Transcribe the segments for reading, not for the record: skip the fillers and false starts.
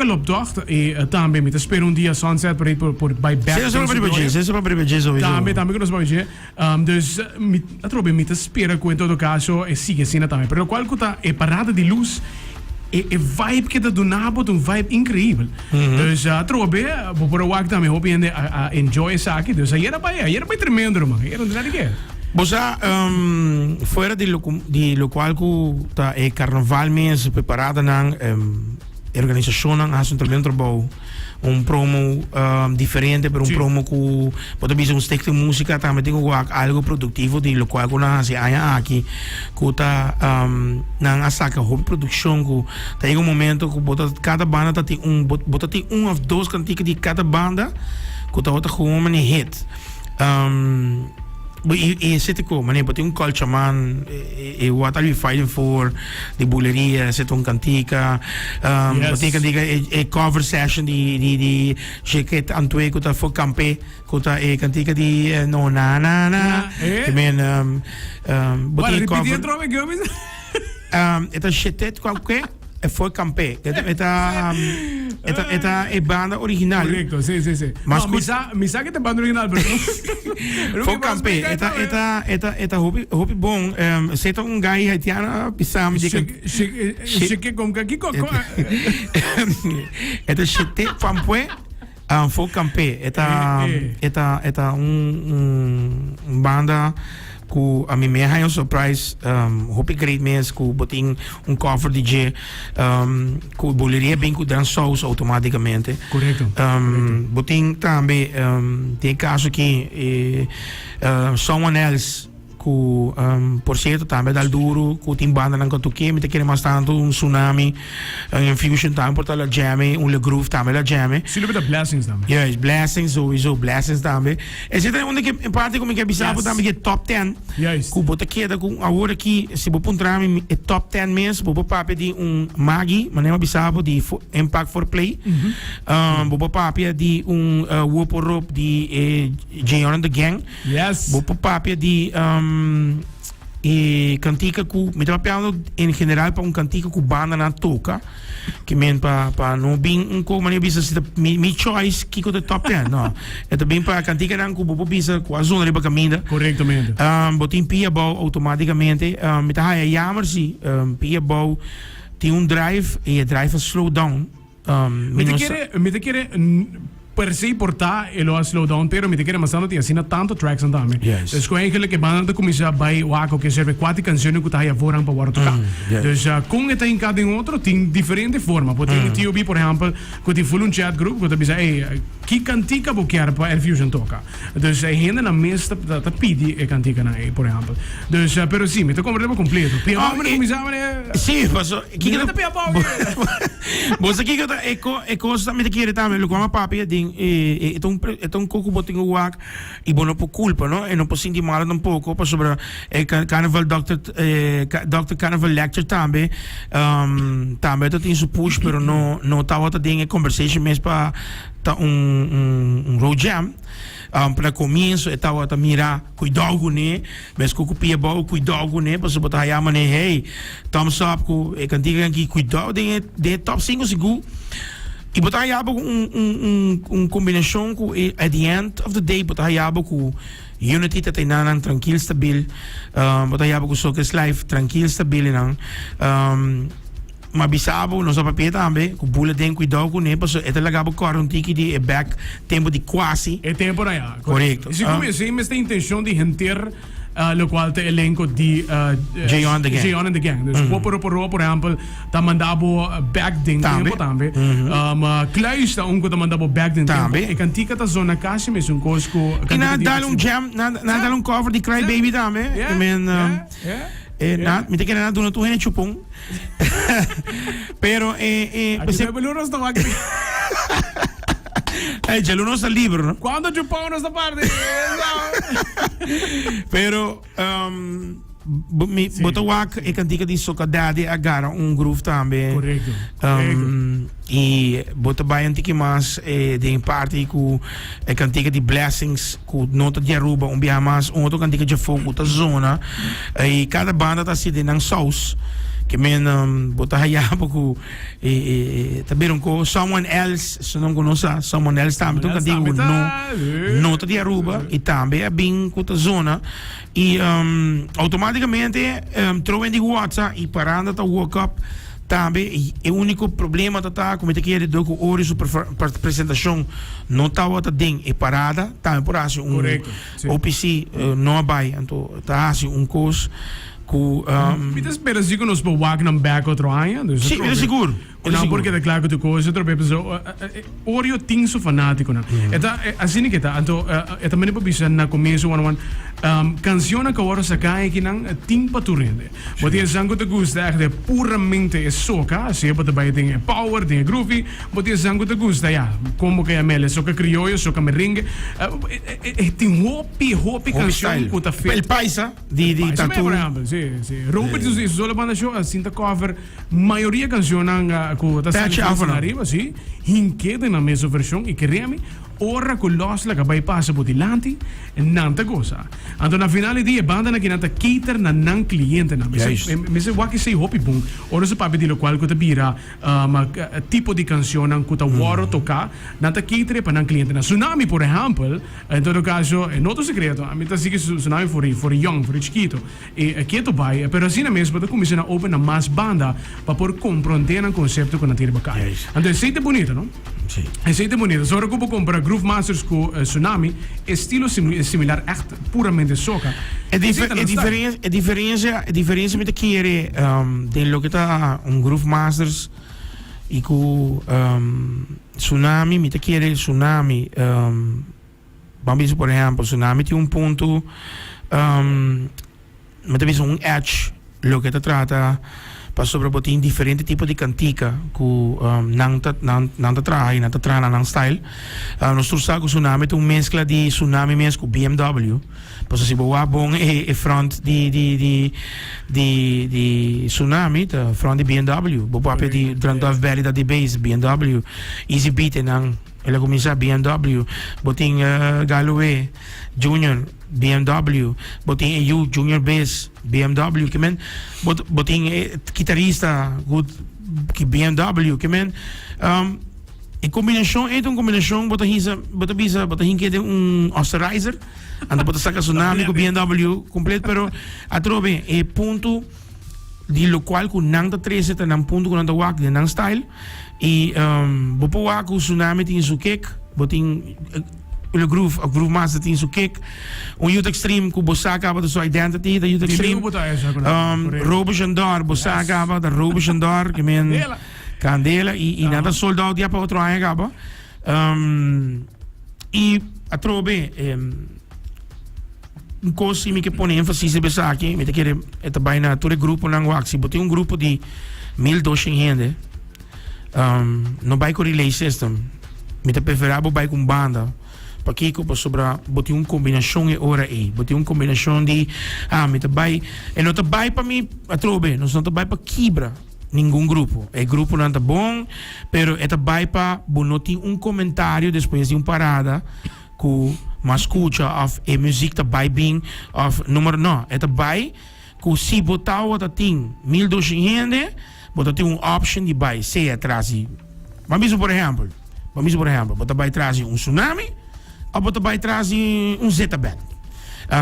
opdracht também me espero um dia sunset por by back. Sim, só para sowieso. Também que nós vamos ver. Dus eu trouxe me espera com em todo caso e sigue assim também. Pero qual coisa é parada de luz e vibe que dá do nabo um vibe incrível. Dus trouxe por o waktu também hope a enjoy essa aqui. Dus aí era bem tremendo, mano. Era um grande que. Bosa, fuera de lo cual tá carnaval mesmo preparada na organização na Hasun Trabalho promo diferente, pero promo que pode ser stick de música também tem algo produtivo de lo cual na se haya aqui que tá na asaka hobby produção que tem momento que cada banda tem um of dois canticos de cada banda que tá outra como uma hit. E zit ik ook, maar nee, een culture man, what are we fighting for? De boeleria, zit een kantika, een cover session die je aan twee kunt voor kampe, kunt kantika die no na. Ik meen, het is shit kwam foi Campé. Esta é banda original. Correcto, sí. Mas misa que te banda original, pero foi Campé. Esta hobby bom. Zeta guy haitiano pisam de que com que Esta chete pampue foi Campé. Esta banda que a mim me é um surprise, hope great mesmo, que botem cover DJ, que boleria bem com danços automaticamente. Correto. Botem também, tem caso que someone else, que por certo também dá duro, que tem banda não que me te quer mais tanto tsunami, infusion também por tal jam, groove também la jam. Sim, lembra da blessings também. Yes, blessings sowieso, blessings também. E se tem onde que em parte como que bisabo também que top 10. Yes. Que bota queda com agora aqui se bo puntra mi top 10 mesmo, bo papi de magi, maneira bisabo de impact for play. Bo papi de whoop de Jayon and the Gang. Yes. Bo papi de e cantica que me estava pensando em geral para cantica que banda na toca que men para não bem como nem bisa me choice que o top 10 não é também para cantica não que o bisa com a zona de caminho corretamente botin pia ball automaticamente me tá aí jammer se pia ball tem drive e drive a slow down me te quer per se portar e lo slow down pero mi te quiere masando tinha sina tanto tracks and dame dus eigenlijk que banda começa by wako que serve quatro canções que tá aí voran para agora tocar dus com eta em cada outro tem diferente forma pode ter tio por exemplo que tem full chat group que bisa que cantica bo quer para Infusion toca dus ainda na mesta da pidi e cantica na por exemplo dus pero sim me te convertemos completo pia vamos começar sim mas que não te pia pau você que é coisa me te quiere também lo como papi então coco botinho wak e bono por culpa não e não posso sentir mal um pouco para sobre carnaval Dr. Carnaval lecture também também tem su push pero não tá outra tem conversation mesmo para tá road jam para começo estava a mirar cuidado né mas coco pia bom cuidado né para sobre tá aí mané hey thumbs up co e cantiga aqui cuidado de top 5 segundo. E botar aí combinação que at the end of the day botar aí com unity tá tendo tranquilo stabil botar aí com Soccer's Life tranquilo stabil não mas bisabo não só papel também com bula tem cuidado com ele porque é legal para um tiki de back tempo de quase é tempo aí correto se comecei mas tem intenção de renter lo qual te elenco di Jayon and the Gang. Dus por exemplo, ta mandabo back ding tempo tambe. Kluis ta unko ta mandabo back ding tempo. E cantica ta zona kasi mes un cosco. E na dal un jam, na dal un cover di Cry Baby tambe. I mean mi te queda na tu hene chupong. Pero se peluros to aqui. Ya lo no está libro, ¿no? ¿Cuándo chupamos esta parte? Pero Botawak e cantica di Socadade agora groove também. Correto. E Botabai antiki mas de parte com e cantica di Blessings com nota de Aruba biamas outro cantica de fogo da zona e cada banda tá se de nang sauce que men bota hayabo ko tabiron ko someone else so não conoça someone else também então digo no tá de Aruba e também é bem com a zona e automaticamente trowing de WhatsApp e parando tá woke up também o único problema tá como te quer do que hora para apresentação não tá outra ding e parada também por assim OPC não vai então tá assim curso ku Pita espera si nos po wag ng back outro ano. Sì, è sicuro. Não porque da claro que tu coisa outro episódio Oreo ting so fanático na. Eta assim que tá, então eta mene po bisa na começo one canção que agora sakai que não ting paturende. Botia zango te gusta de puramente é soca, se bota vai tem power, tem groovy, botia zango te gusta ya, como que a mele soca criollo, soca merengue. Tem hopi canção que tá feita. El paisa di tatu. Sì. Robert is solo banda show sinta cover maioria canção com tá saindo arriba, sì. Hinquede na mesma versão e creme ora con l'osla che bypassa po dilanti e nanta cosa. Anto na finale di banda na kinanta cater na nan cliente na. Me se waki sei hopi bung. Ora se papi di lo qual kota bira tipo di canzone ang kuta waro toca nanta cater pa nan cliente na. Tsunami por ejemplo, in todo caso è noto segreto. A meta sì che Tsunami for young, for chiquito. E quieto bai, però assim na mesma da comissão open na mais banda para por compreender o conceito que na tira bacana. Anto é bonito, não? Sim. É bonito. Só que eu comprar Groove Masters com Tsunami, estilo similar, echt puramente soca. A diferença met keren de lo que tá Groove Masters e com Tsunami, met keren Tsunami, vamos por exemplo, Tsunami tem ponto, met edge, lo que trata para sobrepoter diferente tipo de cantica que não trai não style. Nós trouxemos Tsunami tem mescla de Tsunami mesmo com BMW. Pois se boa bom é front de Tsunami, tá front de BMW. Boa parte de Drandov Valley da de base BMW. Easy Beat não ela começa BMW. Botin Galloway Junior BMW, botin EU Junior Bass BMW, que men, botin guitarrista good que BMW, que men, em combinação é uma combinação, bota hinke de Osterizer, anda bota saca Tsunami com BMW completo, pero a trove é ponto de lo qual com nang 13 tá nang ponto com nang wak de nang style e bopo wak com Tsunami tem su kick, botin o Groove Master tem su kick, Youth Extreme com Bosaka para sua identity, da Youth Extreme, Robo Jandor, Bosaka para Robo Jandor, que men Candela e nada soldado dia para outro ano acaba, e a trobe coisa que põe ênfase nesse aqui, me te quer é também na todo grupo não waxi, botei grupo de 1.200 gente, não vai com relay system, me te preferável vai com banda. Porque eu sobre botar combinação de hora aí, botar combinação de me trabalha e não trabalha para mim a trobe, não trabalha para quebra nenhum grupo, é grupo não tá bom, pero é trabalha para botar comentário depois de parada com uma escuta of a música trabalha bem of número não, é trabalha com se botar outra tem 1.200 gente, botar option de buy, se atrás, vamos por exemplo, botar vai atrás Tsunami ou botar vai atrás Z-Band.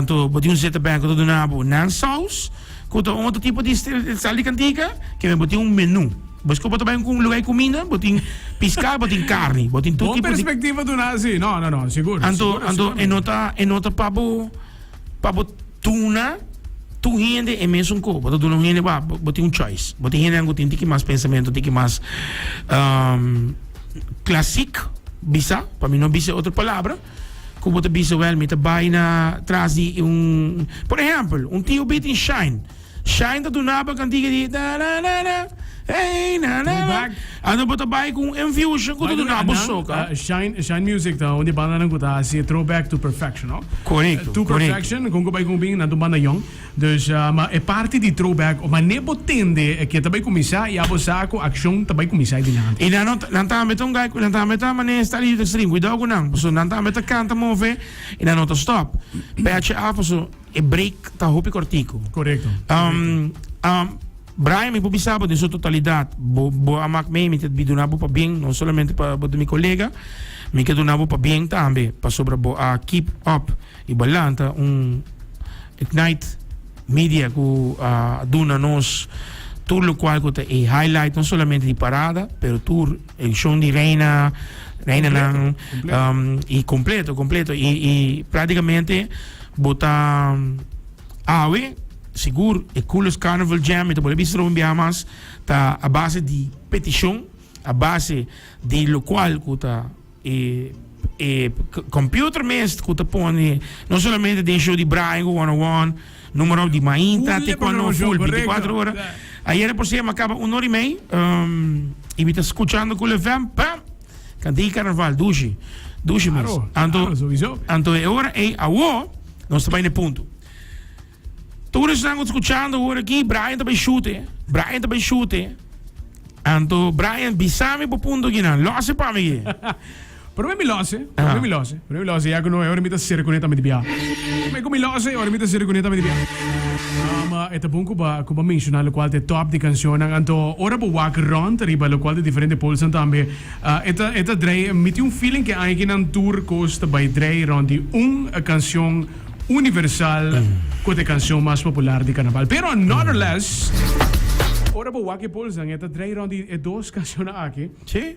Então, botar Z-Band que eu dou na sauce, que eu outro tipo de sal de cantica, que eu botar menu. Mas que eu botar com lugar de comida, botar piscar, botar carne, botar tudo tipo de... perspectiva do nazi, não, seguro. Então, nota pabo tuna, tu gente é mesmo co, botar tu não gente, botar choice, botar gente que tem mais pensamento, tem mais clássico. Bisa, para mim não bisa outra palavra, como outra bisa, me trabalha na traz de por exemplo, tio beat em Shine tá do naba cantiga de hey ano bota vai com Infusion com do naba soca Shine Music tá onde banda não tá assim Throwback to Perfection, não? Correto. To Perfection com vai com bem na do banda young, dus é parte de Throwback, mas nem botende que também começar e a saco action também começar de nada. E não tá metendo gai, não tá metendo mané está ali de stream, cuidado com não, porque não tá metendo canta move e não tá stop. Patch up so e break tá hopi cortico. Correto. Brian, me pobisaba de su totalidad. Bo amak me te bidunabo pa bien, no solamente para mi colega, me que donabo pa bien también, para sobre bo a keep up e balanta Ignite Media ku duna nos tour lo qual ko e highlight non solamente di parada, pero tour el show di Reina lang e completo e praticamente bota awe seguro e Coolest Carnival Jam ito boleh bisa rumbiamas ta a base di petition a base di lo qual ko ta computer mest ko ta pone non solamente di show di Brian 101 numero di Mainta te quando full 24 ore ayer por cima acaba 1 hora e meia e me tá escutando com o FM pam canti carnaval dushi mas anto é hora e awo não está bem no ponto todos estão escutando agora aqui Brian também chute anto Brian bisame po punto que não lo hace para mim Per me mi lose, ja kun ora mi ta sirkuneta mi dibia. Me ko mi lose, ora mi ta sirkuneta mi dibia. Ma eta bunko ba ko ba mencionar lo qual te top di canzone anto ora bo walk rond riba lo qual de differente polsen tambe. Eta drei mit un feeling che anche nan tour costa by drei rond di un canzone universal con de canzone más popular di carnaval. Pero nonetheless ora bo walk polsen eta drei rond di dos canzone aqui. Sì.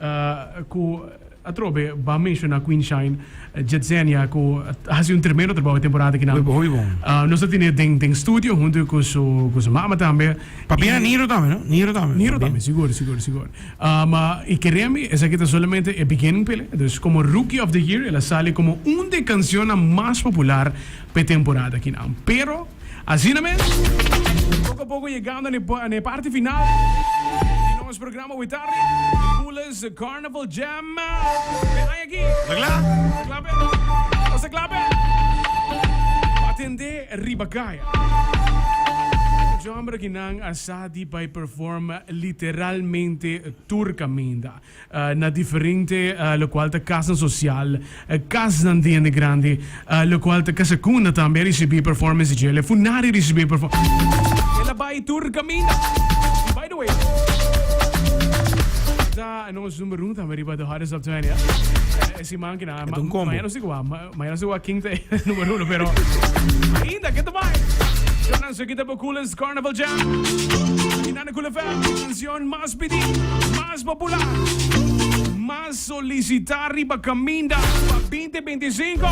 Atrobe ba mencionar Queen Shine Jedzenia ko hasi un tremendo trabalho temporada que não. Foi bom. Nós temos tem studio junto com su mama também. Papina Niro também, não? Niro também, seguro. Mas e queremos essa aqui solamente é beginning pele. Então como Rookie of the Year, ela sale como uma de canções mais popular pe temporada que não. Pero assim mesmo, pouco a pouco chegando na parte final do nosso programa Witarri. Coolest Carnival Jam. Ven aquí. Clape. Atende Ribacaya. Jambra kinang asadi by perform literalmente turcaminda na differente lo qual te casa social casa de grande lo qual te casa cuna também recebi performance gele funari recebi performance ela by turcaminda. By the way nos numero 1 também riba the hottest of 20 esse man que na mas não sei qual quinta número 1 pero ainda que tu vai Jonan se quita por Coolest Carnival Jam Inana Cool FM canción más pedida más popular más solicitar riba caminda para 2025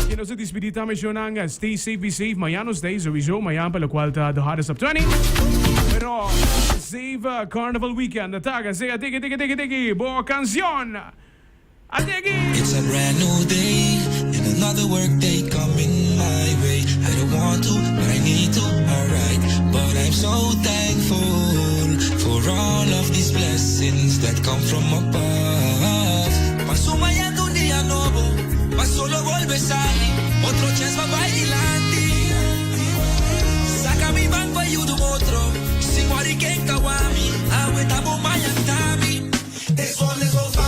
que no se despedita me Jonan stay safe be safe Mayano stay sowieso Mayan pela qual ta the hottest of 20 pero save Carnival Weekend taga say tiki boa canción It's a brand new day and another work day coming my way. I don't want to, but I need to, alright. But I'm so thankful for all of these blessings that come from above. Pasumaya un día nuevo, mas solo vuelve salir. Otro chance va bailando. Saca mi banco y ayudo otro. Sin worry que kawami, agüita bomaya tami. This one is all for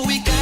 we can